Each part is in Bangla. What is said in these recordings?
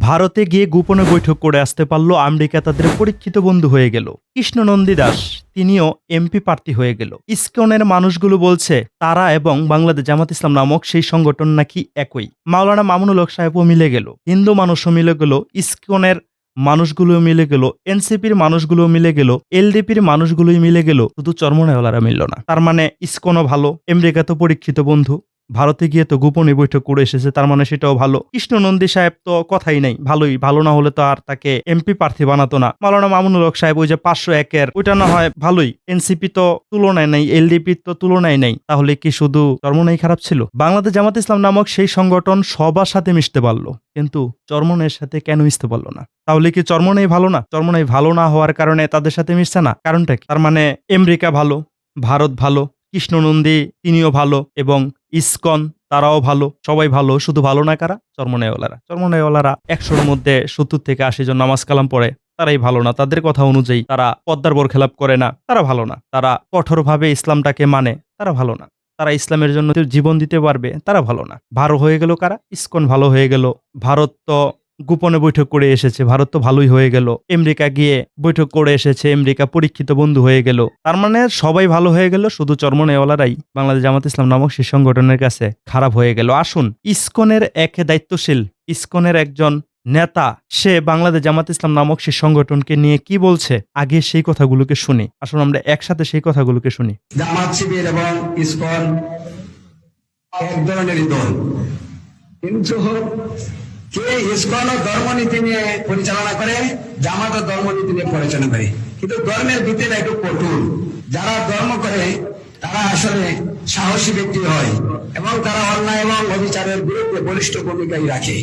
ভারতে গিয়ে গোপনে বৈঠক করে আসতে পারল, আমেরিকা তাদের পরীক্ষিত বন্ধু হয়ে গেল। কৃষ্ণনন্দী দাস তিনিও এমপি প্রার্থী হয়ে গেল। ইসকনের মানুষগুলো বলছে তারা এবং বাংলাদেশ জামাত ইসলাম নামক সেই সংগঠন নাকি একই। মাওলানা মামুনুল হক সাহেবও মিলে গেল, হিন্দু মানুষও মিলে গেল, ইসকনের মানুষগুলো মিলে গেল, এনসিপির মানুষগুলো মিলে গেল, এলডিপির মানুষগুলোই মিলে গেল, শুধু চরমনাইওয়ালারা মিলল না। তার মানে ইসকনও ভালো, আমেরিকা তো পরীক্ষিত বন্ধু, ভারতে গিয়ে তো গোপনে বৈঠক করে এসেছে, তার মানে সেটাও ভালো। কৃষ্ণনন্দী সাহেব তো কথাই নাই, ভালোই, ভালো না হলে তো আর তাকে এমপি প্রার্থী বানাতো না। মাওলানা মামুনুল হক সাহেব ওই যে 501-এর ওইটা না হয় ভালোই, এনসিপি তো তুলনায় নাই, এলডিপি তো তুলনায় নাই, তাহলে কি শুধু চরমনাই খারাপ ছিল? বাংলাদেশ জামাত ইসলাম নামক সেই সংগঠন সবার সাথে মিশতে পারলো, কিন্তু চরমনাইয়ের সাথে কেন মিশতে পারলো না? তাহলে কি চরমনাই ভালো না? চরমনাই ভালো না হওয়ার কারণে তাদের সাথে মিশছে না, কারণটা কি? তার মানে আমেরিকা ভালো, ভারত ভালো, কৃষ্ণনন্দী তিনিও ভালো, এবং ইসকন তারাও ভালো, সবাই ভালো, শুধু ভালো না কারা? চরমনাইওয়ালারা। চরমনাইওয়ালারা 100-এর মধ্যে 70 থেকে 80 জন নামাজ কালাম পড়ে, তারাই ভালো না। তাদের কথা অনুযায়ী তারা পদ্মার বরখেলাপ করে না, তারা ভালো না। তারা কঠোরভাবে ইসলামটাকে মানে, তারা ভালো না। তারা ইসলামের জন্য জীবন দিতে পারবে, তারা ভালো না। ভালো হয়ে গেল কারা? ইসকন ভালো হয়ে গেল। ভারত তো গোপনে বৈঠক করে এসেছে, ভারত তো ভালোই হয়ে গেল। আমেরিকা গিয়ে বৈঠক করে এসেছে, আমেরিকা পরীক্ষিত বন্ধু হয়ে গেল। তার মানে সবাই ভালো হয়ে গেল, শুধু চরমনাইওয়ালারাই বাংলাদেশ জামাত ইসলাম নামক সেই সংগঠনের কাছে খারাপ হয়ে গেল। আসুন, ইসকনের এক দায়িত্বশীল, ইসকনের একজন নেতা, সে বাংলাদেশ জামাত ইসলাম নামক সেই সংগঠনকে নিয়ে কি বলছে, আগে সেই কথাগুলোকে শুনি। আসুন আমরা একসাথে সেই কথাগুলোকে শুনি। জামাত শিবির এবং ইসকন এক ধরনেরই দল, কিন্তু কে ইসকন ও ধর্মনীতি নিয়ে পরিচালনা করে, জামাত ও ধর্মনীতি নিয়ে পরিচালনা করে, কিন্তু ধর্মের ভিত্তিটা একটু কঠোর। যারা ধর্ম করে তারা আসলে সাহসী ব্যক্তি হয় এবং তারা অন্যায় এবং অবিচারের বিরুদ্ধে বলিষ্ঠ ভূমিকাই রাখে।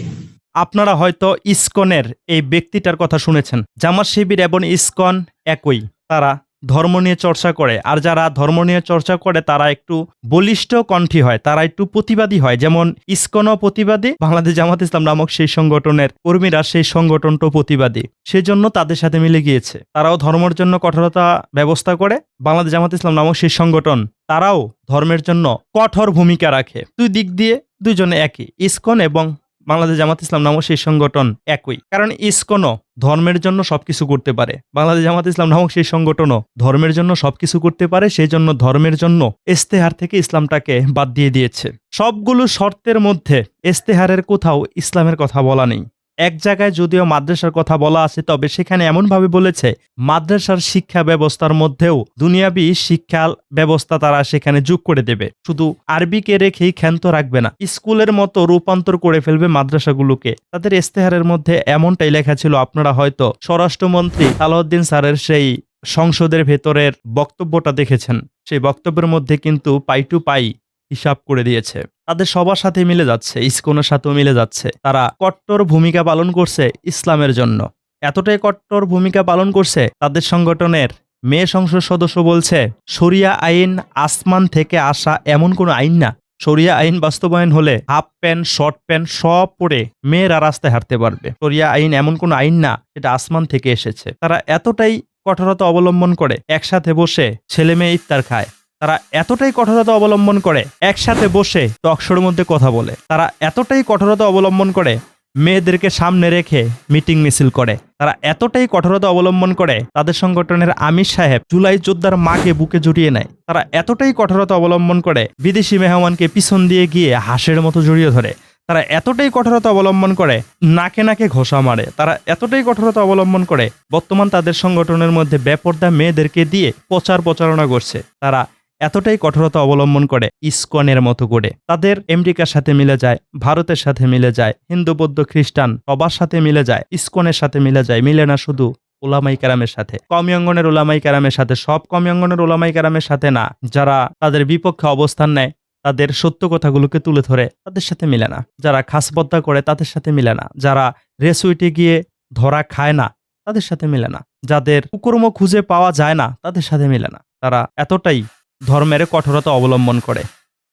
আপনারা হয়তো ইসকনের এই ব্যক্তিটার কথা শুনেছেন। জামাত শিবির এবং ইসকন একই, তারা ধর্ম নিয়ে চর্চা করে, আর যারা ধর্ম নিয়ে চর্চা করে তারা একটু বলিষ্ঠ কণ্ঠী হয়, তারা একটু প্রতিবাদী হয়। যেমন ইসকনও প্রতিবাদী, বাংলাদেশ জামাত ইসলাম নামক সেই সংগঠনের কর্মীরা সেই সংগঠনটাও প্রতিবাদী, সেজন্য তাদের সাথে মিলে গিয়েছে। তারাও ধর্মের জন্য কঠোরতা ব্যবস্থা করে, বাংলাদেশ জামাত ইসলাম নামক সেই সংগঠন তারাও ধর্মের জন্য কঠোর ভূমিকা রাখে। দুই দিক দিয়ে দুইজনে একই, ইসকন এবং বাংলাদেশ জামাত ইসলাম নামক সেই সংগঠন একই, কারণ ইসকনও ধর্মের জন্য সবকিছু করতে পারে, বাংলাদেশ জামাত ইসলাম নামক সেই সংগঠনও ধর্মের জন্য সবকিছু করতে পারে, সেই জন্য ধর্মের জন্য ইস্তেহার থেকে ইসলামটাকে বাদ দিয়ে দিয়েছে। সবগুলো শর্তের মধ্যে ইস্তেহারের কোথাও ইসলামের কথা বলা নেই। এক জায়গায় যদিও মাদ্রাসার কথা বলা আছে, তবে সেখানে এমনভাবে বলেছে মাদ্রাসার শিক্ষা ব্যবস্থার মধ্যেও দুনিয়াবি শিক্ষা ব্যবস্থা তারা সেখানে যোগ করে দেবে, শুধু আরবিকে রেখেই ক্ষান্ত রাখবে না, স্কুলের মতো রূপান্তর করে ফেলবে মাদ্রাসাগুলোকে। তাদের ইস্তেহারের মধ্যে এমনটাই লেখা ছিল। আপনারা হয়তো স্বরাষ্ট্রমন্ত্রী সালাউদ্দিন স্যারের সেই সংসদের ভেতরের বক্তব্যটা দেখেছেন, সেই বক্তব্যের মধ্যে কিন্তু পাই টু পাই হিসাব করে দিয়েছে। তাদের সবার সাথে মিলে যাচ্ছে, ইসকনের সাথেও মিলে যাচ্ছে। তারা কট্টর ভূমিকা পালন করছে ইসলামের জন্য, এতটাই কট্টর ভূমিকা পালন করছে, তাদের সংগঠনের মেয়ে সংসদ সদস্য বলছে শরিয়া আইন আসমান থেকে আসা এমন কোনো আইন না। শরিয়া আইন বাস্তবায়ন হলে হাফ প্যান্ট, শর্ট প্যান্ট সব পরে মেয়েরা রাস্তায় হাঁটতে পারবে। শরিয়া আইন এমন কোনো আইন না, সেটা আসমান থেকে এসেছে। তারা এতটাই কঠোরতা অবলম্বন করে, একসাথে বসে ছেলে মেয়ে ইফতার খায়। তারা এতটাই কঠোরতা অবলম্বন করে, একসাথে বসে টকশোর মধ্যে কথা বলে। তারা এতটাই কঠোরতা অবলম্বন করে, মেয়েদেরকে সামনে রেখে মিটিং মিছিল করে। তারা এতটাই কঠোরতা অবলম্বন করে, তাদের সংগঠনের আমির সাহেব জুলাই যোদ্ধার মাকে বুকে জড়িয়ে নেয়। তারা এতটাই কঠোরতা অবলম্বন করে, বিদেশি মেহমানকে পিছন দিয়ে গিয়ে হাঁসের মতো জড়িয়ে ধরে। তারা এতটাই কঠোরতা অবলম্বন করে, নাকে নাকে ঘষা মারে। তারা এতটাই কঠোরতা অবলম্বন করে, বর্তমান তাদের সংগঠনের মধ্যে বেপর্দা মেয়েদেরকে দিয়ে প্রচারণা করছে। তারা এতটাই কঠোরতা অবলম্বন করে ইসকনের মতো করে। তাদের আমেরিকার সাথে মিলে যায়, ভারতের সাথে মিলে যায়, হিন্দু বৌদ্ধ খ্রিস্টান সবার সাথে মিলে যায়, ইসকনের সাথে মিলে যায়। মিলে না শুধু ওলামাই কেরামের সাথে, কওমি অঙ্গনের ওলামাই কেরামের সাথে, সব কওমি অঙ্গনের ওলামাই কেরামের সাথে না, যারা তাদের বিপক্ষে অবস্থান নেয়, তাদের সত্য কথাগুলোকে তুলে ধরে, তাদের সাথে মিলে না। যারা খাসবদ্দা করে তাদের সাথে মিলে না। যারা রেসুইটে গিয়ে ধরা খায় না তাদের সাথে মিলে না। যাদের কুকর্ম খুঁজে পাওয়া যায় না তাদের সাথে মিলে না। তারা এতটাই ধর্মের কঠোরতা অবলম্বন করে।